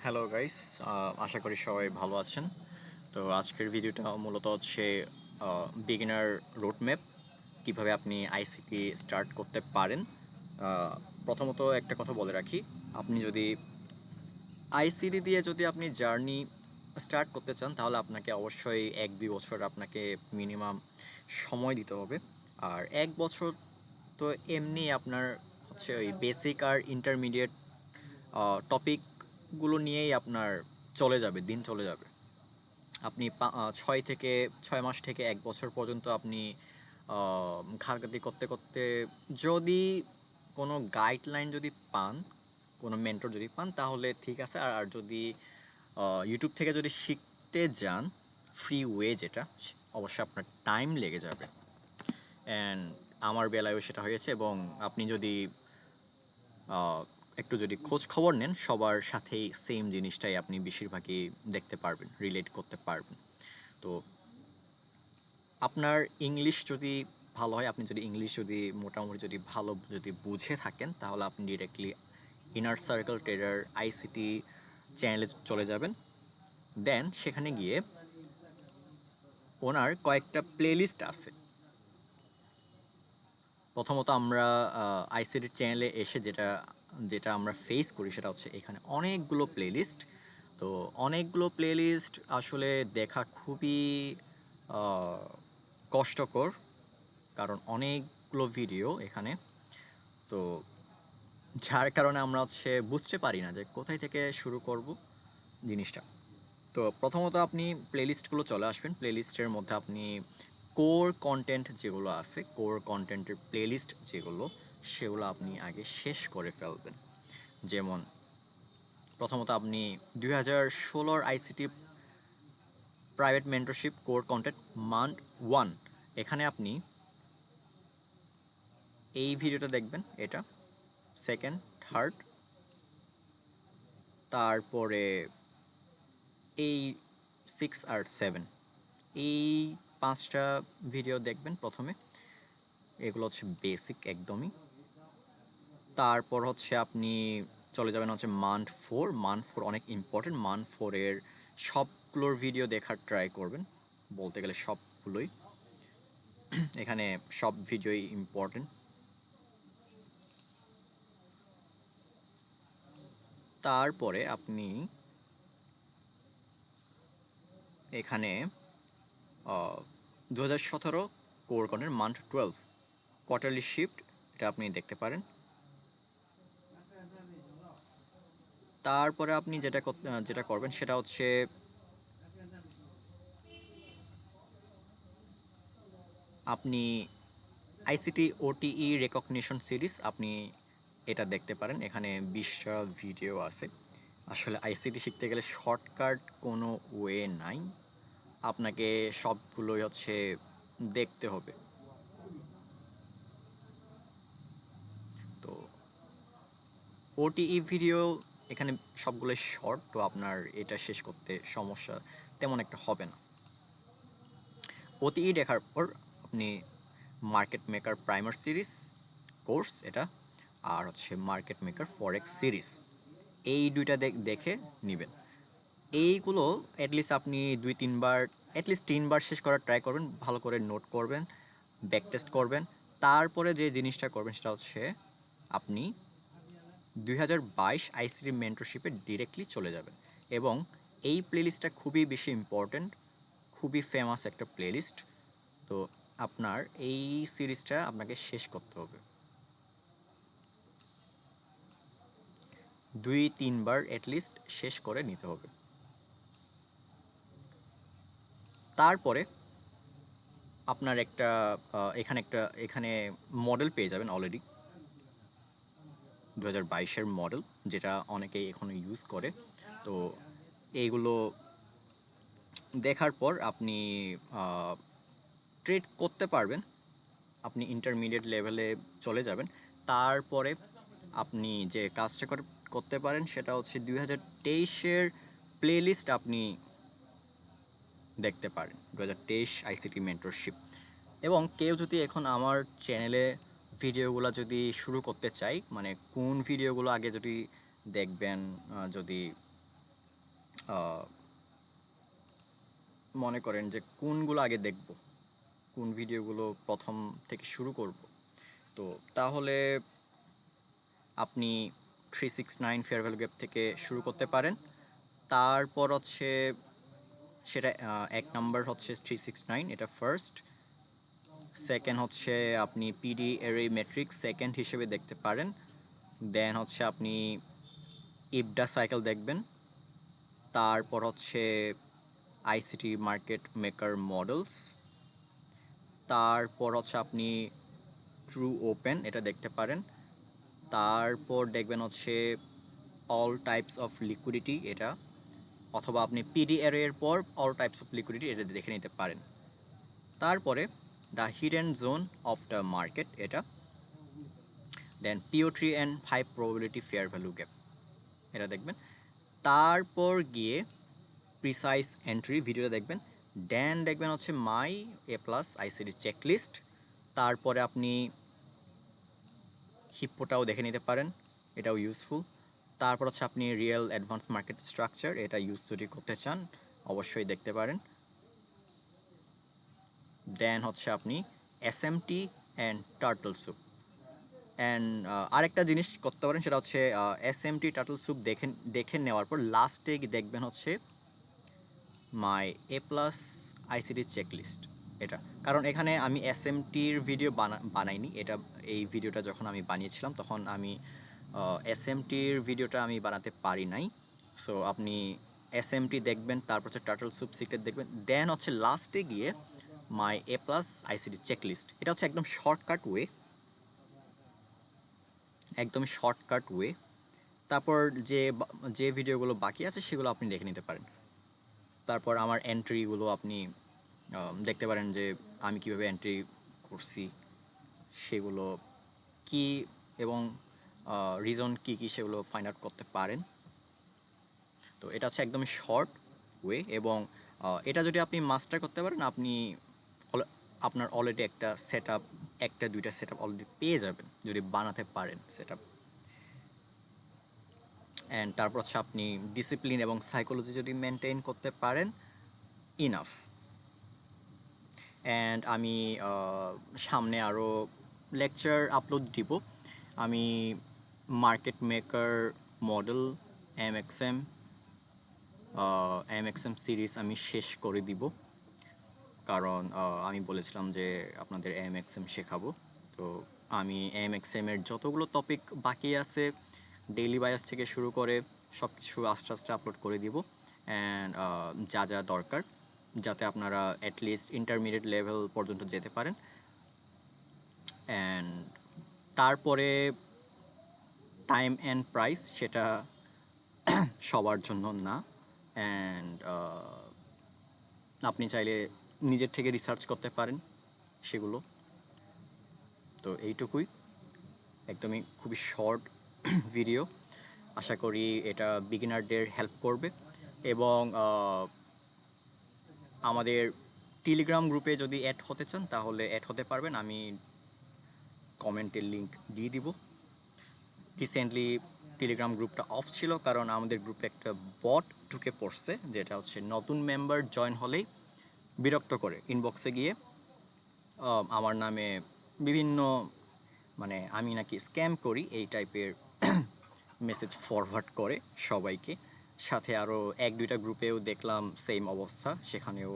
Hello guys, আশা করি সবাই ভালো আছেন। তো আজকের ভিডিওটা মূলত হচ্ছে বিগিনার রোডম্যাপ, কিভাবে আপনি আইসিটি স্টার্ট করতে পারেন। আহ, প্রথমত একটা কথা বলে রাখি, আপনি যদি আইসিটি দিয়ে যদি আপনি জার্নি স্টার্ট করতে চান তাহলে আপনাকে অবশ্যই 1-2 বছর আপনাকে মিনিমাম সময় দিতে হবে। আর 1 বছর তো এমনি আপনার হচ্ছে ওই বেসিক আর ইন্টারমিডিয়েট টপিকগুলো নিয়েই আপনার চলে যাবে, দিন চলে যাবে। আপনি 6 মাস থেকে 1 বছর পর্যন্ত আপনি ঘাটাঘাটি করতে করতে, যদি কোনো গাইডলাইন যদি পান, কোনো মেন্টর যদি পান তাহলে ঠিক আছে। আর যদি ইউটিউব থেকে যদি শিখতে যান ফ্রি ওয়ে, যেটা অবশ্যই আপনার টাইম লেগে যাবে। অ্যান্ড আমার বেলায়ও সেটা হয়েছে। এবং আপনি যদি আহ, একটু যদি খোঁজ খবর নেন, সবার সাথেই সেম জিনিসটাই আপনি বেশিরভাগই দেখতে পারবেন, রিলেট করতে পারবেন। তো আপনার ইংলিশ যদি ভালো হয়, আপনি যদি ইংলিশ যদি মোটামুটি যদি ভালো যদি বুঝে থাকেন, তাহলে আপনি directly inner circle trader ICT চ্যানেলে চলে যাবেন। দেন সেখানে গিয়ে ওনার কয়েকটা প্লেলিস্ট আছে। প্রথমত আমরা আইসিটির চ্যানেলে এসে যেটা যেটা আমরা ফেস করি সেটা হচ্ছে এখানে অনেকগুলো প্লেলিস্ট। তো অনেকগুলো প্লেলিস্ট আসলে দেখা খুবই আহ, কষ্টকর, কারণ অনেকগুলো ভিডিও এখানে। তো যার কারণে আমরা হচ্ছে বুঝতে পারি না যে কোথায় থেকে শুরু করব জিনিসটা। তো প্রথমত আপনি প্লেলিস্টগুলো চলে আসবেন। প্লেলিস্টের মধ্যে আপনি কোর কন্টেন্ট যেগুলো আছে, কোর কন্টেন্টের প্লেলিস্ট যেগুলো, সেগুলো আপনি আগে শেষ করে ফেলবেন। যেমন প্রথমত আপনি 2016 ICT private mentorship core content month 1, এখানে আপনি এই ভিডিওটা দেখবেন, এটা সেকেন্ড, থার্ড, তারপরে এই 6 আর 7, এই 5টা ভিডিও দেখবেন প্রথমে। এগুলো হচ্ছে বেসিক একদমই। তারপর হচ্ছে আপনি চলে যাবেন হচ্ছে মান্থ 4। মান্থ 4 অনেক ইম্পর্টেন্ট। মান্থ 4-এর সবগুলোর ভিডিও দেখার ট্রাই করবেন, বলতে গেলে সবগুলোই। এখানে সব ভিডিওই ইম্পর্টেন্ট। তারপরে আপনি এখানে 2017 কোরকনের মান্থ 12 কোয়ার্টারলি শিফট, এটা আপনি দেখতে পারেন। তারপরে আপনি যেটা করবেন সেটা হচ্ছে আপনি আইসিটি ওটিই রেকগনিশন সিরিজ আপনি এটা দেখতে পারেন। এখানে 20টা ভিডিও আছে। আসলে আইসিটি শিখতে গেলে শর্টকাট কোনো ওয়ে নাই, আপনাকে সবগুলোই হচ্ছে দেখতে হবে। তো ওটিই ভিডিও এখানে সবগুলোই শর্ট, তো আপনার এটা শেষ করতে সমস্যা তেমন একটা হবে না। ওটিই দেখার পর আপনি market maker primer series course এটা, আর হচ্ছে মার্কেট মেকার ফরেক্স সিরিজ, এই দুইটা দেখে নেবেন। এইগুলো অ্যাটলিস্ট আপনি 2-3 বার, অ্যাটলিস্ট 3 বার শেষ করার ট্রাই করবেন, ভালো করে নোট করবেন, ব্যাক টেস্ট করবেন। তারপরে যে জিনিসটা করবেন সেটা হচ্ছে আপনি 2022 আইসিটি মেন্টরশিপে ডিরেক্টলি চলে যাবেন। এবং এই প্লেলিস্টটা খুবই বেশি ইম্পর্ট্যান্ট, খুবই ফেমাস একটা প্লেলিস্ট। তো আপনার এই সিরিজটা আপনাকে শেষ করতে হবে, 2-3 বার অ্যাটলিস্ট শেষ করে নিতে হবে। তারপরে আপনার এখানে মডেল পেয়ে যাবেন অলরেডি, 2022-এর মডেল, যেটা অনেকেই এখনও ইউজ করে। তো এইগুলো দেখার পর আপনি ট্রেড করতে পারবেন, আপনি ইন্টারমিডিয়েট লেভেলে চলে যাবেন। তারপরে আপনি যে কাজটা করতে পারেন সেটা হচ্ছে 2023-এর প্লেলিস্ট আপনি দেখতে পারেন, 2023 আইসিটি মেন্টরশিপ। এবং কেউ যদি এখন আমার চ্যানেলে ভিডিওগুলো যদি শুরু করতে চাই, মানে কোন ভিডিওগুলো আগে যদি দেখবেন, যদি মনে করেন যে কোনগুলো আগে দেখব, কোন ভিডিওগুলো প্রথম থেকে শুরু করব, তো তাহলে আপনি 369 ফেয়ার ভ্যালু গ্যাপ থেকে শুরু করতে পারেন। তারপর হচ্ছে সেটা এক নাম্বার হচ্ছে 369, এটা ফার্স্ট। সেকেন্ড হচ্ছে আপনি পিডি এরে ম্যাট্রিক্স সেকেন্ড হিসেবে দেখতে পারেন। দেন হচ্ছে আপনি ইবডা সাইকেল দেখবেন। তারপর হচ্ছে আইসিটি মার্কেট মেকার মডেলস। তারপর হচ্ছে আপনি ট্রু ওপেন এটা দেখতে পারেন। তারপর দেখবেন হচ্ছে অল টাইপস অফ লিকুইডিটি এটা, অথবা আপনি পিডি এর পর অল টাইপস অফ লিকুইডিটি এটা দেখে নিতে পারেন। তারপরে the hidden zone of the market এটা, দেন পিও3 and high probability fair value gap এটা দেখবেন। তারপর গিয়ে প্রিসাইজ এন্ট্রি ভিডিওটা দেখবেন। দেন দেখবেন হচ্ছে মাই এ প্লাস আইসিডি চেকলিস্ট। তারপরে আপনি হিপ্পোটাও দেখে নিতে পারেন, এটাও ইউজফুল। তারপর হচ্ছে আপনি রিয়েল অ্যাডভান্স মার্কেট স্ট্রাকচার এটা ইউজ যদি করতে চান অবশ্যই দেখতে পারেন। দেন হচ্ছে আপনি SMT and turtle soup. And আরেকটা জিনিস করতে পারেন, সেটা হচ্ছে এসএমটি টার্টল স্যুপ দেখে নেওয়ার পর লাস্টে দেখবেন হচ্ছে মাই এ প্লাস আইসিডি চেকলিস্ট এটা। কারণ এখানে আমি এসএমটির ভিডিও বানাইনি, এটা এই ভিডিওটা যখন আমি বানিয়েছিলাম তখন আমি এসএমটির ভিডিওটা আমি বানাতে পারি নাই। সো আপনি এসএমটি দেখবেন, তারপর হচ্ছে টার্টল স্যুপ সিক্রেট দেখবেন, দেন হচ্ছে লাস্টে গিয়ে মাই এ প্লাস আইসিডি চেকলিস্ট। এটা হচ্ছে একদম শর্টকাট ওয়ে, একদমই শর্টকাট ওয়ে। তারপর যে ভিডিওগুলো বাকি আছে সেগুলো আপনি দেখে নিতে পারেন। তারপর আমার এন্ট্রিগুলো আপনি দেখতে পারেন যে আমি কিভাবে এন্ট্রি করছি, সেগুলো কি এবং রিজন কি কি সেগুলো ফাইন্ড আউট করতে পারেন। তো এটা হচ্ছে একদমই শর্ট ওয়ে, এবং এটা যদি আপনি মাস্টার করতে পারেন আপনি আপনার অলরেডি একটা সেট আপ, একটা দুইটা সেট আপ অলরেডি পেয়ে যাবেন যদি বানাতে পারেন সেট আপ। অ্যান্ড তারপর হচ্ছে আপনি ডিসিপ্লিন এবং সাইকোলজি যদি মেনটেন করতে পারেন, ইনাফ। অ্যান্ড আমি সামনে আরও লেকচার আপলোড দিব। আমি মার্কেট মেকার মডেল এমএক্সএম সিরিজ আমি শেষ করে দিব, কারণ আমি বলেছিলাম যে আপনাদের এমএক্সএম শেখাবো। তো আমি এমএক্সএমের যতগুলো টপিক বাকি আছে ডেইলি বায়াস থেকে শুরু করে সব কিছু আস্তে আস্তে আপলোড করে দিব। অ্যান্ড যা যা দরকার যাতে আপনারা অ্যাটলিস্ট ইন্টারমিডিয়েট লেভেল পর্যন্ত যেতে পারেন। অ্যান্ড তারপরে টাইম অ্যান্ড প্রাইস সেটা সবার জন্য না। অ্যান্ড আপনি চাইলে নিজের থেকে রিসার্চ করতে পারেন সেগুলো। তো এইটুকুই, একদমই খুবই শর্ট ভিডিও। আশা করি এটা বিগিনারদের হেল্প করবে। এবং আমাদের টেলিগ্রাম গ্রুপে যদি অ্যাড হতে চান তাহলে অ্যাড হতে পারবেন, আমি কমেন্টের লিঙ্ক দিয়ে দিব। রিসেন্টলি টেলিগ্রাম গ্রুপটা অফ ছিল কারণ আমাদের গ্রুপে একটা বট ঢুকে পড়ছে, যেটা হচ্ছে নতুন মেম্বার জয়েন হলেই বিরক্ত করে ইনবক্সে গিয়ে আমার নামে বিভিন্ন, মানে আমি নাকি স্ক্যাম করি এই টাইপের মেসেজ ফরওয়ার্ড করে সবাইকে। সাথে আরও এক দুইটা গ্রুপেও দেখলাম সেম অবস্থা, সেখানেও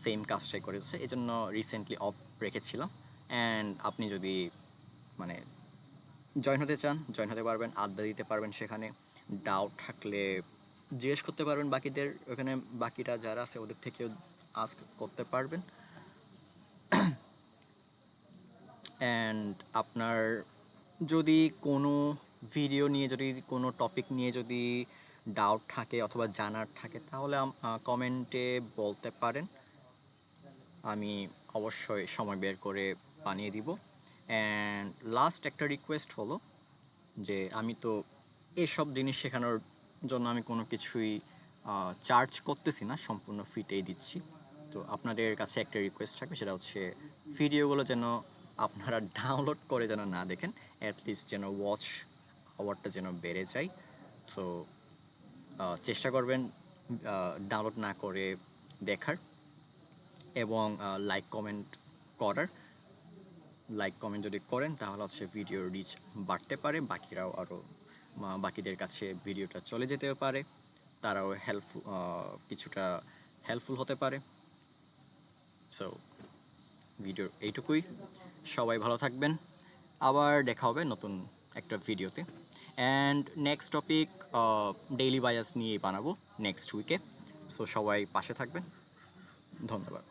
সেম কাজটাই করেছে, এই জন্য রিসেন্টলি অফ রেখেছিলাম। অ্যান্ড আপনি যদি মানে জয়েন হতে চান জয়েন হতে পারবেন, আড্ডা দিতে পারবেন সেখানে। ডাউট থাকলে জিজ্ঞেস করতে পারবেন বাকিদের, ওখানে বাকিরা যারা আছে ওদের থেকেও আস্ক করতে পারবেন। অ্যান্ড আপনার যদি কোনো ভিডিও নিয়ে, যদি কোনো টপিক নিয়ে যদি ডাউট থাকে অথবা জানার থাকে তাহলে কমেন্টে বলতে পারেন, আমি অবশ্যই সময় বের করে বানিয়ে দিব। অ্যান্ড লাস্ট একটা রিকোয়েস্ট হলো যে আমি তো এসব জিনিস শেখানোর জন্য আমি কোনো কিছুই চার্জ করতেছি না, সম্পূর্ণ ফ্রিতেই দিচ্ছি। তো আপনাদের কাছে একটা রিকোয়েস্ট থাকবে, সেটা হচ্ছে ভিডিওগুলো যেন আপনারা ডাউনলোড করে যেন না দেখেন, অ্যাটলিস্ট যেন ওয়াচ আওয়ারটা যেন বেড়ে যায়। তো চেষ্টা করবেন ডাউনলোড না করে দেখার এবং লাইক কমেন্ট করার। লাইক কমেন্ট যদি করেন তাহলে হচ্ছে ভিডিওর রিচ বাড়তে পারে, বাকিরাও আরও বাকিদের কাছে ভিডিওটা চলে যেতে পারে, তারাও কিছুটা হেল্পফুল হতে পারে। সো ভিডিওর এইটুকুই, সবাই ভালো থাকবেন, আবার দেখা হবে নতুন একটা ভিডিওতে। And next topic daily bias নিয়েই বানাবো নেক্সট উইকে। সো সবাই পাশে থাকবেন, ধন্যবাদ।